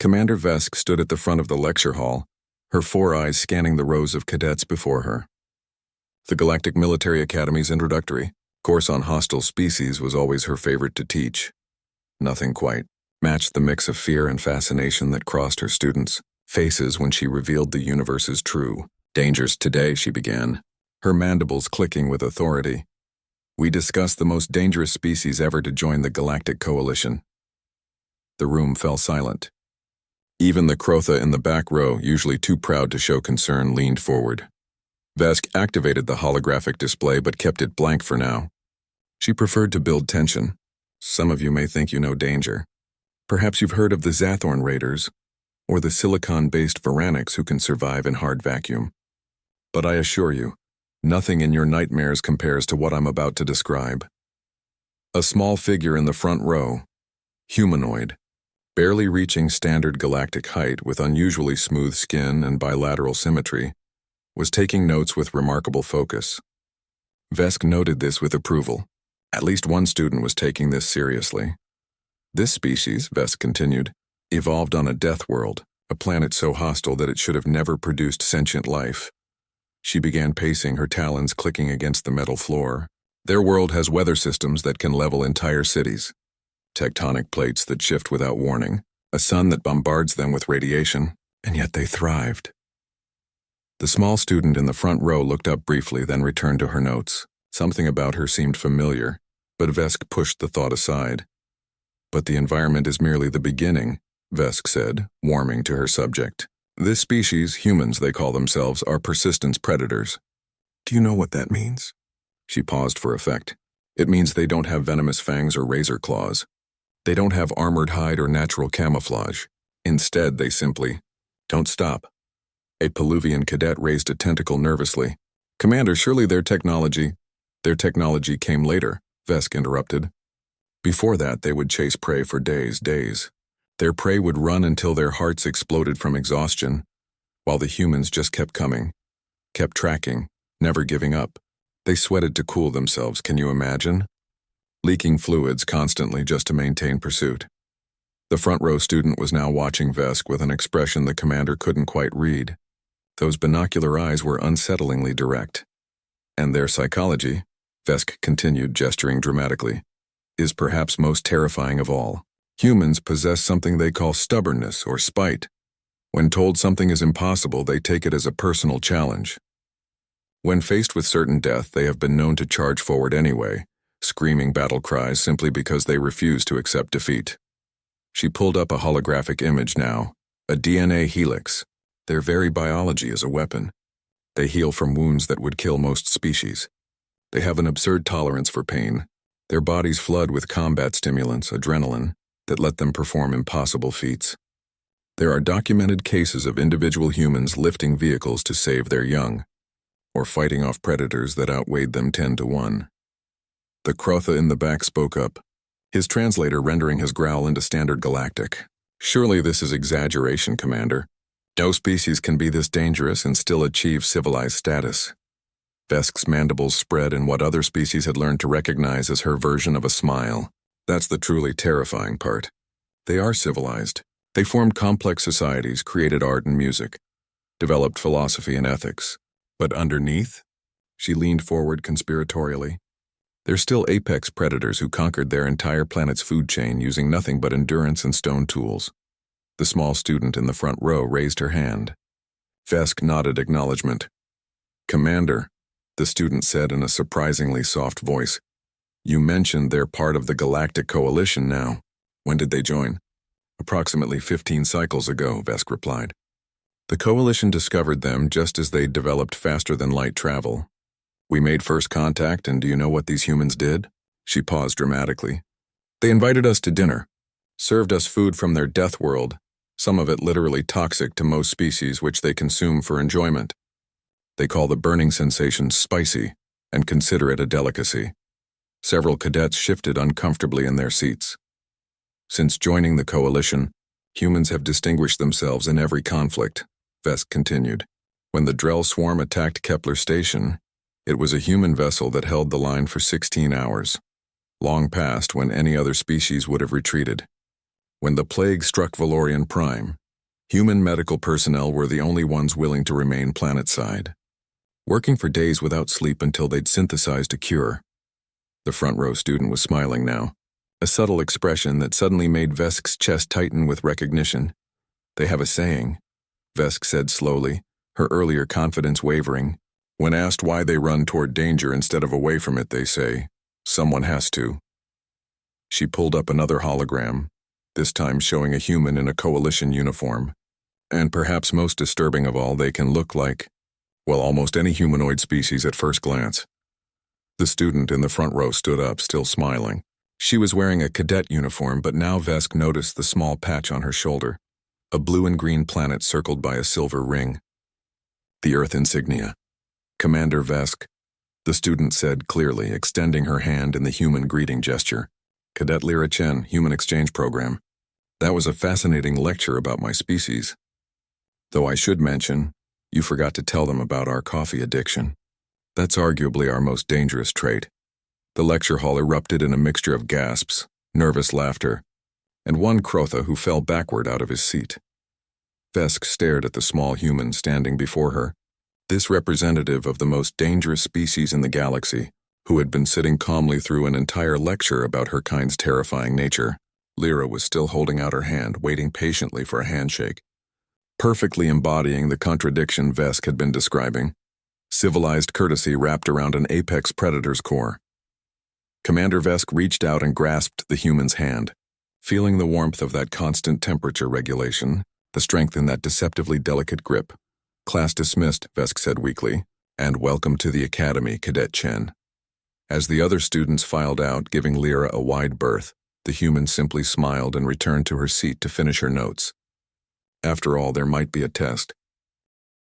Commander Vesk stood at the front of the lecture hall, her four eyes scanning the rows of cadets before her. The Galactic Military Academy's introductory course on hostile species was always her favorite to teach. Nothing quite matched the mix of fear and fascination that crossed her students' faces when she revealed the universe's true dangers. Today, she began, her mandibles clicking with authority. We discussed the most dangerous species ever to join the Galactic Coalition. The room fell silent. Even the Crotha in the back row, usually too proud to show concern, leaned forward. Vesk activated the holographic display but kept it blank for now. She preferred to build tension. Some of you may think you know danger. Perhaps you've heard of the Zathorn Raiders, or the silicon-based Varanics who can survive in hard vacuum. But I assure you, nothing in your nightmares compares to what I'm about to describe. A small figure in the front row, humanoid, barely reaching standard galactic height with unusually smooth skin and bilateral symmetry, was taking notes with remarkable focus. Vesk noted this with approval. At least one student was taking this seriously. This species, Vesk continued, evolved on a death world, a planet so hostile that it should have never produced sentient life. She began pacing, her talons clicking against the metal floor. Their world has weather systems that can level entire cities, tectonic plates that shift without warning, a sun that bombards them with radiation, and yet they thrived. The small student in the front row looked up briefly, then returned to her notes. Something about her seemed familiar, but Vesk pushed the thought aside. But the environment is merely the beginning, Vesk said, warming to her subject. This species, humans they call themselves, are persistence predators. Do you know what that means? She paused for effect. It means they don't have venomous fangs or razor claws. They don't have armored hide or natural camouflage. Instead, they simply don't stop. A Peluvian cadet raised a tentacle nervously. Commander, surely their technology came later, Vesk interrupted. Before that, they would chase prey for days. Their prey would run until their hearts exploded from exhaustion, while the humans just kept coming, kept tracking, never giving up. They sweated to cool themselves, can you imagine? Leaking fluids constantly just to maintain pursuit. The front row student was now watching Vesk with an expression the commander couldn't quite read. Those binocular eyes were unsettlingly direct. And their psychology, Vesk continued, gesturing dramatically, is perhaps most terrifying of all. Humans possess something they call stubbornness or spite. When told something is impossible, they take it as a personal challenge. When faced with certain death, they have been known to charge forward anyway, screaming battle cries simply because they refuse to accept defeat. She pulled up a holographic image now, a DNA helix. Their very biology is a weapon. They heal from wounds that would kill most species. They have an absurd tolerance for pain. Their bodies flood with combat stimulants, adrenaline, that let them perform impossible feats. There are documented cases of individual humans lifting vehicles to save their young, or fighting off predators that outweighed them 10-1. The Crotha in the back spoke up, his translator rendering his growl into standard galactic. Surely this is exaggeration, Commander. No species can be this dangerous and still achieve civilized status. Vesk's mandibles spread in what other species had learned to recognize as her version of a smile. That's the truly terrifying part. They are civilized. They formed complex societies, created art and music, developed philosophy and ethics. But underneath, she leaned forward conspiratorially, they're still apex predators who conquered their entire planet's food chain using nothing but endurance and stone tools. The small student in the front row raised her hand. Vesk nodded acknowledgement. Commander, the student said in a surprisingly soft voice, you mentioned they're part of the Galactic Coalition now. When did they join? Approximately 15 cycles ago, Vesk replied. The Coalition discovered them just as they developed faster-than-light travel. We made first contact, and do you know what these humans did? She paused dramatically. They invited us to dinner, served us food from their death world, some of it literally toxic to most species which they consume for enjoyment. They call the burning sensation spicy and consider it a delicacy. Several cadets shifted uncomfortably in their seats. Since joining the Coalition, humans have distinguished themselves in every conflict, Vesk continued. When the Drell swarm attacked Kepler Station, it was a human vessel that held the line for 16 hours, long past when any other species would have retreated. When the plague struck Valorian Prime, human medical personnel were the only ones willing to remain planetside, working for days without sleep until they'd synthesized a cure. The front row student was smiling now, a subtle expression that suddenly made Vesk's chest tighten with recognition. "They have a saying," Vesk said slowly, her earlier confidence wavering. "When asked why they run toward danger instead of away from it, they say, 'Someone has to.'" She pulled up another hologram, this time showing a human in a coalition uniform. And perhaps most disturbing of all, they can look like, well, almost any humanoid species at first glance. The student in the front row stood up, still smiling. She was wearing a cadet uniform, but now Vesk noticed the small patch on her shoulder, a blue and green planet circled by a silver ring. The Earth insignia. "Commander Vesk," the student said clearly, extending her hand in the human greeting gesture. "Cadet Lyra Chen, Human Exchange Program. That was a fascinating lecture about my species. Though I should mention, you forgot to tell them about our coffee addiction. That's arguably our most dangerous trait." The lecture hall erupted in a mixture of gasps, nervous laughter, and one Crotha who fell backward out of his seat. Vesk stared at the small human standing before her, this representative of the most dangerous species in the galaxy, who had been sitting calmly through an entire lecture about her kind's terrifying nature. Lyra was still holding out her hand, waiting patiently for a handshake, perfectly embodying the contradiction Vesk had been describing. Civilized courtesy wrapped around an apex predator's core. Commander Vesk reached out and grasped the human's hand, feeling the warmth of that constant temperature regulation, the strength in that deceptively delicate grip. "Class dismissed," Vesk said weakly, "and welcome to the Academy, Cadet Chen." As the other students filed out, giving Lyra a wide berth, the human simply smiled and returned to her seat to finish her notes. After all, there might be a test,